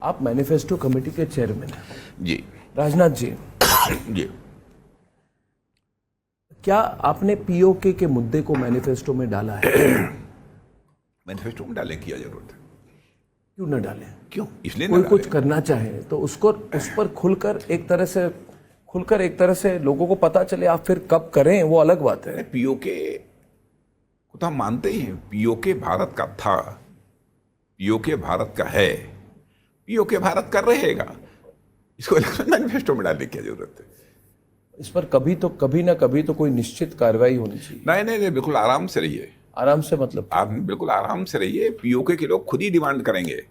आप manifesto committee के chairman हैं जी राजनाथ जी। जी। क्या आपने पीओके के मुद्दे को मैनिफेस्टो में डाला है? मैनिफेस्टो में डालने की क्या जरूरत है? क्यों न डालें? क्यों? इसलिए कोई ना कुछ डालें। करना चाहे तो उसको उस पर खुलकर एक तरह से लोगों को पता चले। आप फिर कब करें वो अलग बात है। पीओके को तो हम मानते ही हैं। पीओके भारत का था, पीओके भारत का है, पीओके भारत का रहेगा। इसको इलेक्शन मैनिफेस्टो में डालने की क्या जरूरत है? इस पर कभी ना कभी तो कोई निश्चित कार्रवाई होनी चाहिए। नहीं नहीं नहीं, बिल्कुल आराम से रहिए। आराम से मतलब आप बिल्कुल आराम से रहिए। पीओके के लोग खुद ही डिमांड करेंगे।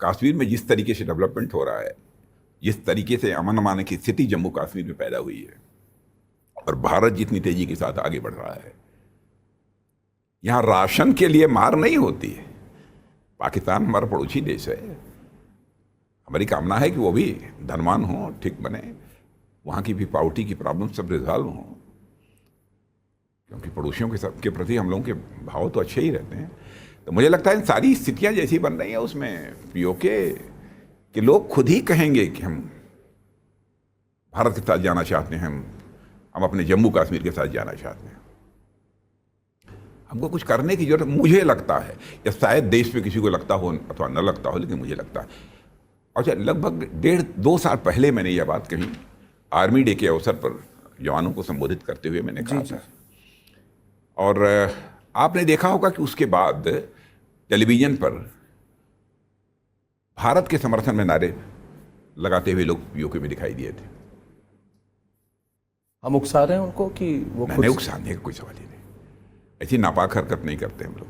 कश्मीर में जिस तरीके से डेवलपमेंट हो रहा है, जिस तरीके से अमन अमान की स्थिति जम्मू कश्मीर में पैदा हुई है, और भारत जितनी तेजी के साथ आगे बढ़ रहा है, यहां राशन के लिए मार नहीं होती है। पाकिस्तान हमारा पड़ोसी देश है। हमारी कामना है कि वो भी धनवान हो, ठीक बने, वहाँ की भी पावर्टी की प्रॉब्लम सब रिजॉल्व हो, क्योंकि पड़ोसियों के प्रति हम लोगों के भाव तो अच्छे ही रहते हैं। तो मुझे लगता है इन सारी स्थितियाँ जैसी बन रही हैं, उसमें पीओके के लोग खुद ही कहेंगे कि हम भारत के साथ जाना चाहते हैं, हम अपने जम्मू कश्मीर के साथ जाना चाहते हैं। हमको कुछ करने की जरूरत मुझे लगता है, या शायद देश में किसी को लगता हो अथवा न लगता हो, लेकिन मुझे लगता है। और लगभग 1.5-2 साल पहले मैंने यह बात कही, आर्मी डे के अवसर पर जवानों को संबोधित करते हुए मैंने कहा था। और आपने देखा होगा कि उसके बाद टेलीविजन पर भारत के समर्थन में नारे लगाते हुए लोग पीओके में दिखाई दिए थे। हम उकसा रहे हैं उनको कि वो नहीं, उकसाने का कोई सवाल ही नहीं। ऐसी नापाक हरकत नहीं करते हम लोग।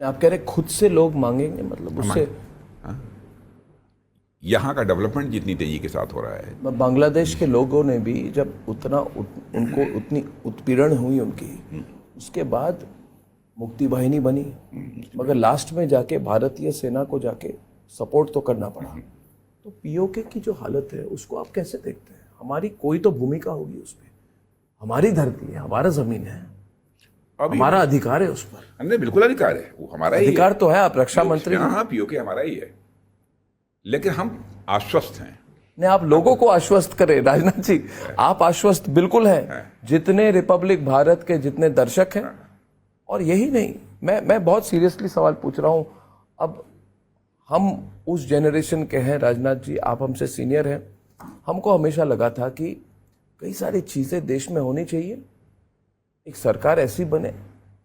आप कह रहे खुद से लोग मांगेंगे, मतलब उससे यहाँ का डेवलपमेंट जितनी तेजी के साथ हो रहा है। बांग्लादेश के लोगों ने भी जब उनको उतनी उत्पीड़न हुई उनकी, उसके बाद मुक्ति वाहिनी बनी, मगर लास्ट में जाके भारतीय सेना को जाके सपोर्ट तो करना पड़ा। तो पीओके की जो हालत है उसको आप कैसे देखते हैं? हमारी कोई तो भूमिका होगी उस पर। हमारी धरती है, हमारा जमीन है, हमारा अधिकार है उस पर। हमने बिल्कुल अधिकार है, वो हमारा ही अधिकार तो है। आप रक्षा मंत्री, हाँ, पीओके हमारा ही है, लेकिन हम आश्वस्त हैं। नहीं, आप लोगों को आश्वस्त करें राजनाथ जी। आप आश्वस्त बिल्कुल हैं, जितने रिपब्लिक भारत के जितने दर्शक हैं। और यही नहीं, मैं बहुत सीरियसली सवाल पूछ रहा हूं। अब हम उस जनरेशन के हैं राजनाथ जी, आप हमसे सीनियर हैं। हमको हमेशा लगा था कि कई सारी चीजें देश में होनी चाहिए, एक सरकार ऐसी बने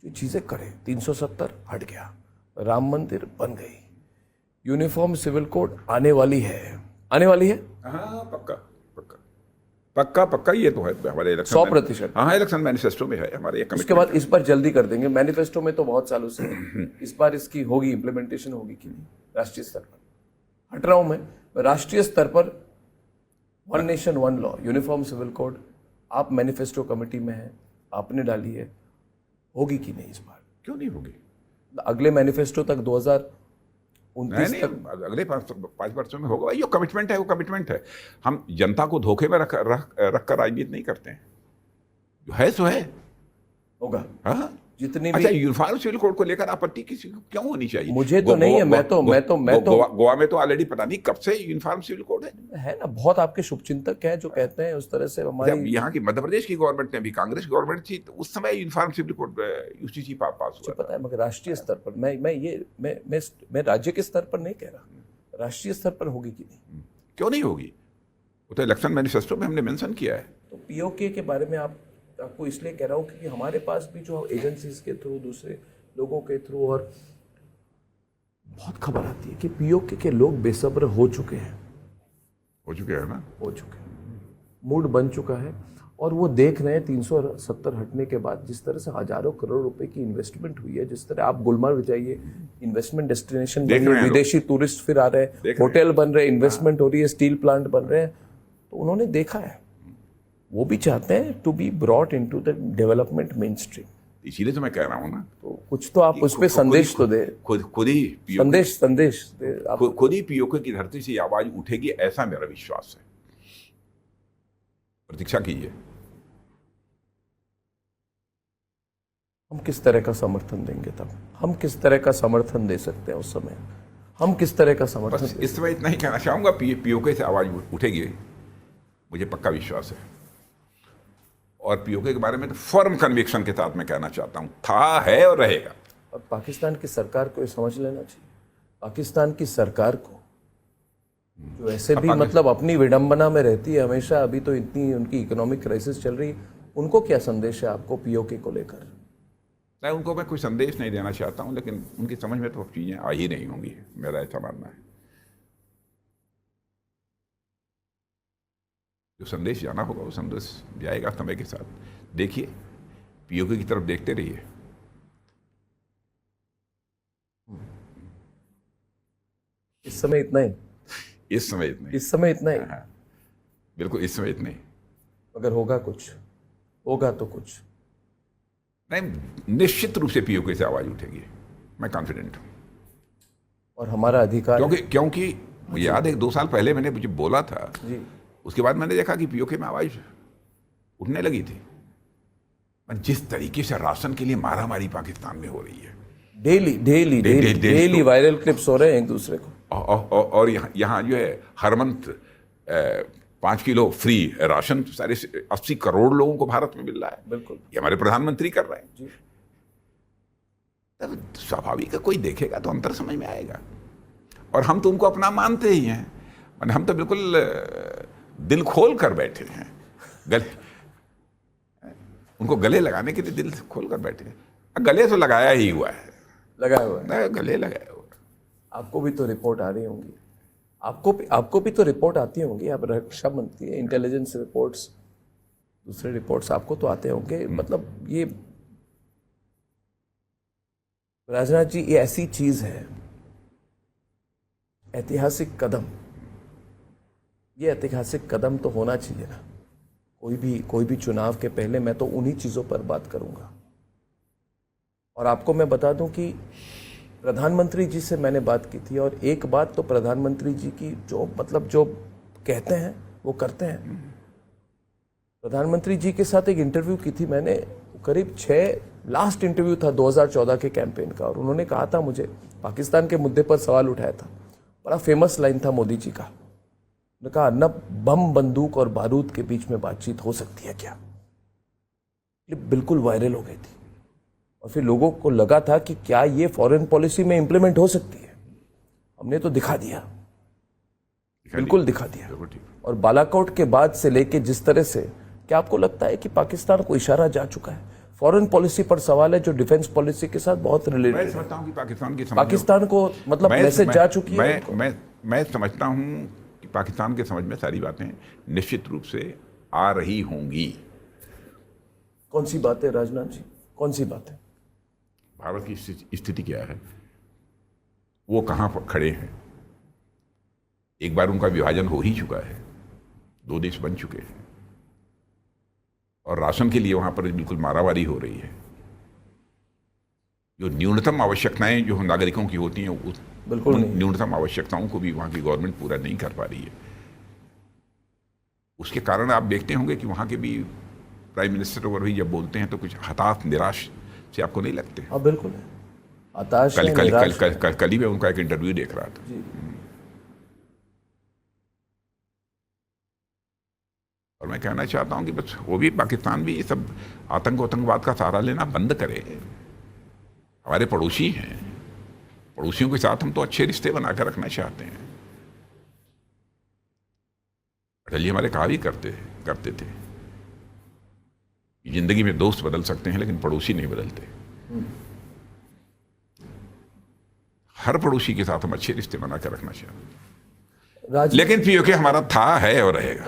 जो चीजें करे। 370 हट गया, राम मंदिर बन गई, यूनिफॉर्म सिविल कोड आने वाली है। हाँ, पक्का पक्का पक्का पक्का, ये तो है हमारे इलेक्शन 100%। हाँ, इलेक्शन मैनिफेस्टो में है हमारे एक। उसके बाद इस पर जल्दी कर देंगे। मैनिफेस्टो में तो बहुत सालों से है। इस बार इसकी होगी इंप्लीमेंटेशन, होगी कि नहीं? राष्ट्रीय स्तर पर हट रहा हूं मैं, राष्ट्रीय स्तर पर one nation one law, uniform civil code, आप मैनिफेस्टो कमेटी में हैं, आपने डाली है, होगी कि नहीं इस बार? क्यों नहीं होगी? अगले मैनिफेस्टो तक 2029 नहीं, तक अगले 5 वर्षों में होगा। ये कमिटमेंट है, वो कमिटमेंट है। हम जनता को धोखे में रख कर राजनीति नहीं करते हैं। जो है सो है, होगा। हाँ। जितनी अच्छा, भी यूनिफॉर्म सिविल कोड को लेकर आपत्ति किसी को क्यों होनी चाहिए? मुझे तो नहीं है। मैं तो गोवा में तो ऑलरेडी पता नहीं कब से यूनिफॉर्म सिविल कोड है ना। बहुत आपके शुभचिंतक हैं जो कहते हैं उस तरह से। हमारी यहाँ की मध्य प्रदेश की गवर्नमेंट ने भी, कांग्रेस गवर्नमेंट थी, तो उस समय यूनिफॉर्म सिविल कोड यूसीसी पास हुआ। पता है, मगर राष्ट्रीय स्तर पर मैं राज्य के स्तर पर नहीं कह रहा, राष्ट्रीय स्तर पर होगी कि नहीं? क्यों नहीं होगी? वो तो इलेक्शन मैनिफेस्टो में हमने मेंशन किया है। तो पीओके के बारे में आपको इसलिए कह रहा हूँ क्योंकि हमारे पास भी जो एजेंसीज के थ्रू, दूसरे लोगों के थ्रू, और बहुत खबर आती है कि पीओके के लोग बेसब्र हो चुके हैं ना, मूड बन चुका है। और वो देख रहे हैं 370 हटने के बाद जिस तरह से हजारों करोड़ रुपए की इन्वेस्टमेंट हुई है, जिस तरह आप गुलमर्ग जाइए, इन्वेस्टमेंट डेस्टिनेशन बन रही है, विदेशी टूरिस्ट फिर आ रहे हैं, होटल बन रहे हैं, इन्वेस्टमेंट हो रही है, स्टील प्लांट बन रहे हैं। तो उन्होंने देखा है, वो भी चाहते हैं to be brought into the development mainstream. इसीलिए तो मैं कह रहा हूँ ना, तो कुछ तो आप उस पर संदेश तो दे, खुद ही संदेश दे। खुद ही पीओके की धरती से आवाज उठेगी, ऐसा मेरा विश्वास है। प्रतीक्षा कीजिए। हम किस तरह का समर्थन देंगे? तब हम किस तरह का समर्थन दे सकते हैं उस समय? हम किस तरह का समर्थन बस इस समय इतना ही कहना चाहूँगा, पीओके से आवाज़ उठेगी, मुझे पक्का विश्वास है। और पीओके के बारे में तो फर्म कन्विक्शन के साथ मैं कहना चाहता हूँ, था, है और रहेगा। और पाकिस्तान की सरकार को ये समझ लेना चाहिए, पाकिस्तान की सरकार को, जो ऐसे भी मतलब अपनी विडंबना में रहती है हमेशा, अभी तो इतनी उनकी इकोनॉमिक क्राइसिस चल रही है, उनको क्या संदेश है आपको पीओके को लेकर? नहीं, उनको मैं कोई संदेश नहीं देना चाहता हूँ, लेकिन उनकी समझ में तो चीज़ें आ ही नहीं होंगी, मेरा ऐसा मानना है। जो संदेश जाना होगा वो संदेश जाएगा समय के साथ। देखिए, पीओके की तरफ देखते रहिए। इस समय इतना ही, इस समय इतने, इस समय इतना ही। हाँ, बिल्कुल इस समय इतने। अगर होगा कुछ, होगा तो कुछ नहीं, निश्चित रूप से पीओके से आवाज उठेगी, मैं कॉन्फिडेंट हूँ। और हमारा अधिकार, क्योंकि मुझे याद है 2 साल पहले मैंने मुझे बोला था जी, उसके बाद मैंने देखा कि पीओके में आवाज उठने लगी थी। जिस तरीके से राशन के लिए मारामारी पाकिस्तान में हो रही है, डेली वायरल क्लिप्स हो रहे हैं एक दूसरे को, और यहाँ जो है हर मंथ 5 किलो फ्री राशन सारे 80 करोड़ लोगों को भारत में मिल रहा है। बिल्कुल, ये हमारे प्रधानमंत्री कर रहे हैं जी। तब स्वाभाविक है, कोई देखेगा तो अंतर समझ में आएगा। और हम तो उनको अपना मानते ही हैं, माने हम तो बिल्कुल दिल खोल कर बैठे हैं, उनको गले लगाने के लिए दिल खोल कर बैठे हैं। गले तो लगाया ही हुआ है, लगाया हुआ है, गले लगाया हुआ है। आपको भी तो रिपोर्ट आ रही होंगी, आपको भी तो रिपोर्ट आती होंगी, आप रक्षा मंत्री है, इंटेलिजेंस रिपोर्ट्स, दूसरे रिपोर्ट्स आपको तो आते होंगे। मतलब ये राजनाथ जी, ये ऐसी चीज है, ऐतिहासिक कदम, ये ऐतिहासिक कदम तो होना चाहिए ना। कोई भी चुनाव के पहले मैं तो उन्हीं चीजों पर बात करूंगा। और आपको मैं बता दूं कि प्रधानमंत्री जी से मैंने बात की थी, और एक बात तो प्रधानमंत्री जी की जो कहते हैं वो करते हैं। प्रधानमंत्री जी के साथ एक इंटरव्यू की थी मैंने, करीब 6 लास्ट इंटरव्यू था 2014 के कैंपेन का, और उन्होंने कहा था मुझे, पाकिस्तान के मुद्दे पर सवाल उठाया था, बड़ा फेमस लाइन था मोदी जी का, उन्होंने कहा न बम, बंदूक और बारूद के बीच में बातचीत हो सकती है क्या? ये बिल्कुल वायरल हो गई थी, और फिर लोगों को लगा था कि क्या ये फॉरेन पॉलिसी में इंप्लीमेंट हो सकती है। हमने तो दिखा दिया, बिल्कुल दिखा दिया। और बालाकोट के बाद से लेके जिस तरह से, क्या आपको लगता है कि पाकिस्तान को इशारा जा चुका है? फॉरेन पॉलिसी पर सवाल है जो डिफेंस पॉलिसी के साथ बहुत रिलेटेड है। मैं समझता हूं कि पाकिस्तान को मतलब मैसेज जा चुकी है। मैं समझता हूं कि पाकिस्तान के समझ में सारी बातें निश्चित रूप से आ रही होंगी। कौन सी बात है राजनाथ जी, कौन सी बात है? भारत की स्थिति क्या है, वो कहां पर खड़े हैं। एक बार उनका विभाजन हो ही चुका है, 2 देश बन चुके हैं, और राशन के लिए वहां पर बिल्कुल मारामारी हो रही है। जो न्यूनतम आवश्यकताएं जो नागरिकों की होती हैं, उस बिल्कुल न्यूनतम आवश्यकताओं को भी वहां की गवर्नमेंट पूरा नहीं कर पा रही है। उसके कारण आप देखते होंगे कि वहां के भी प्राइम मिनिस्टर और भी जब बोलते हैं तो कुछ हताश, निराश से आपको नहीं लगते? हाँ बिल्कुल है, हताश कल ही मैं उनका एक इंटरव्यू देख रहा था। और मैं कहना चाहता हूं कि बस वो भी, पाकिस्तान भी ये सब आतंकवाद का सहारा लेना बंद करे। हमारे पड़ोसी हैं, पड़ोसियों के साथ हम तो अच्छे रिश्ते बनाकर रखना चाहते हैं। अटल जी हमारे कहा भी करते थे, जिंदगी में दोस्त बदल सकते हैं लेकिन पड़ोसी नहीं बदलते। हर पड़ोसी के साथ हम अच्छे रिश्ते बनाकर रखना चाहते हैं, लेकिन पीओके हमारा था, है और रहेगा।